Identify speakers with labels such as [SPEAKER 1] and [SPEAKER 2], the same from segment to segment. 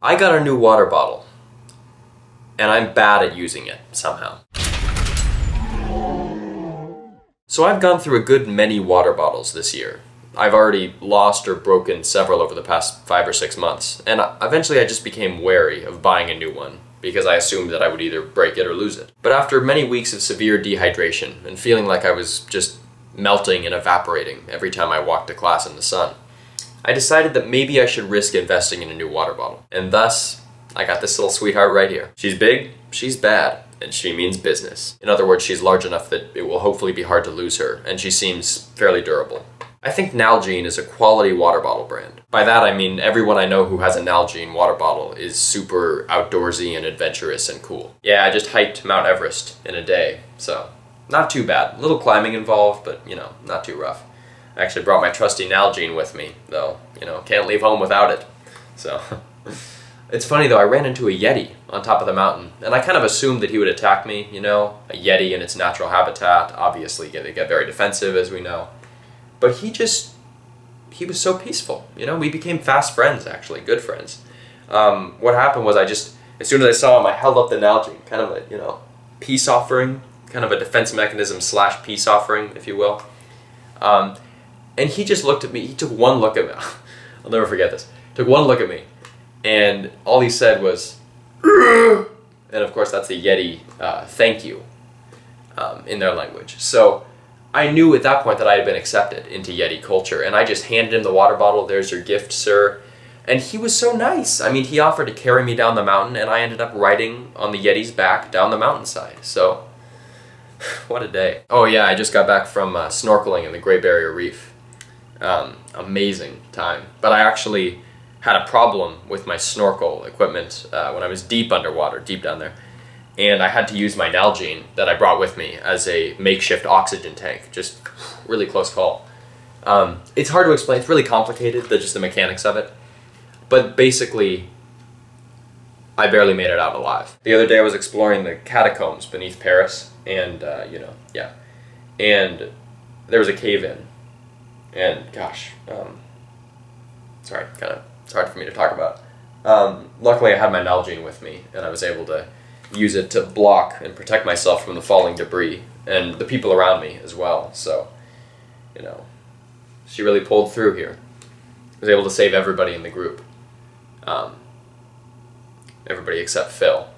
[SPEAKER 1] I got a new water bottle, and I'm bad at using it somehow. So I've gone through a good many water bottles this year. I've already lost or broken several over the past 5 or 6 months, and eventually I just became wary of buying a new one, because I assumed that I would either break it or lose it. But after many weeks of severe dehydration, and feeling like I was just melting and evaporating every time I walked to class in the sun, I decided that maybe I should risk investing in a new water bottle. And thus, I got this little sweetheart right here. She's big, she's bad, and she means business. In other words, she's large enough that it will hopefully be hard to lose her, and she seems fairly durable. I think Nalgene is a quality water bottle brand. By that I mean everyone I know who has a Nalgene water bottle is super outdoorsy and adventurous and cool. Yeah, I just hiked Mount Everest in a day, so not too bad. A little climbing involved, but you know, not too rough. I actually brought my trusty Nalgene with me, though, you know, can't leave home without it. So, it's funny though, I ran into a Yeti on top of the mountain, and I kind of assumed that he would attack me, you know, a Yeti in its natural habitat. Obviously, they get very defensive, as we know. But he was so peaceful, you know? We became fast friends, actually, good friends. What happened was as soon as I saw him, I held up the Nalgene, kind of a, you know, peace offering, kind of a defense mechanism / peace offering, if you will. And he just looked at me, he took one look at me, I'll never forget this, took one look at me, and all he said was, "Rrr!" And of course that's a Yeti thank you in their language. So I knew at that point that I had been accepted into Yeti culture, and I just handed him the water bottle. "There's your gift, sir." And he was so nice. I mean, he offered to carry me down the mountain, and I ended up riding on the Yeti's back down the mountainside. So, what a day. Oh yeah, I just got back from snorkeling in the Great Barrier Reef. Amazing time. But I actually had a problem with my snorkel equipment when I was deep underwater, deep down there. And I had to use my Nalgene that I brought with me as a makeshift oxygen tank. Just really close call. It's hard to explain. It's really complicated, just the mechanics of it. But basically, I barely made it out alive. The other day I was exploring the catacombs beneath Paris, and you know, yeah. And there was a cave-in. And gosh, sorry, it's hard for me to talk about. Luckily I had my Nalgene with me, and I was able to use it to block and protect myself from the falling debris, and the people around me as well. So, you know, she really pulled through here. I was able to save everybody in the group. Everybody except Phil.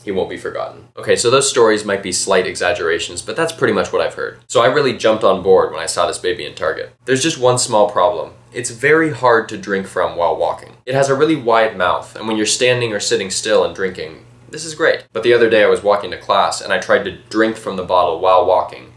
[SPEAKER 1] He won't be forgotten. Okay, so those stories might be slight exaggerations, but that's pretty much what I've heard. So I really jumped on board when I saw this baby in Target. There's just one small problem. It's very hard to drink from while walking. It has a really wide mouth, and when you're standing or sitting still and drinking, this is great. But the other day I was walking to class, and I tried to drink from the bottle while walking,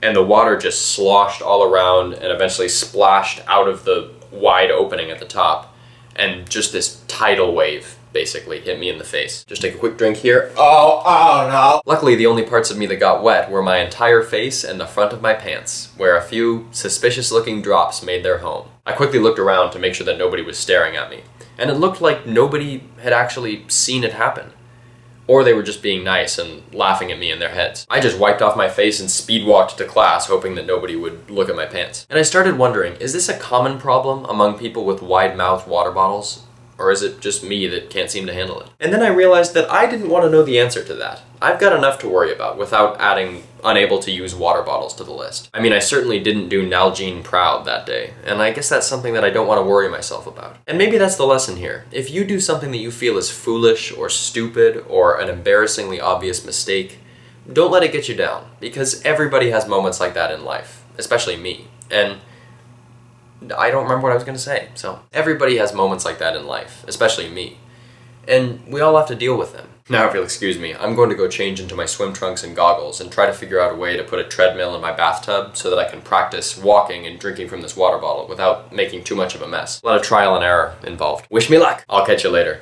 [SPEAKER 1] and the water just sloshed all around and eventually splashed out of the wide opening at the top, and just this tidal wave basically hit me in the face. Just take a quick drink here. Oh no! Luckily, the only parts of me that got wet were my entire face and the front of my pants, where a few suspicious-looking drops made their home. I quickly looked around to make sure that nobody was staring at me, and it looked like nobody had actually seen it happen. Or they were just being nice and laughing at me in their heads. I just wiped off my face and speed walked to class, hoping that nobody would look at my pants. And I started wondering, is this a common problem among people with wide-mouthed water bottles? Or is it just me that can't seem to handle it? And then I realized that I didn't want to know the answer to that. I've got enough to worry about without adding unable to use water bottles to the list. I mean, I certainly didn't do Nalgene proud that day, and I guess that's something that I don't want to worry myself about. And maybe that's the lesson here. If you do something that you feel is foolish or stupid or an embarrassingly obvious mistake, don't let it get you down, because everybody has moments like that in life, especially me. And I don't remember what I was going to say. So everybody has moments like that in life, especially me. And we all have to deal with them. Now, if you'll excuse me, I'm going to go change into my swim trunks and goggles and try to figure out a way to put a treadmill in my bathtub so that I can practice walking and drinking from this water bottle without making too much of a mess. A lot of trial and error involved. Wish me luck! I'll catch you later.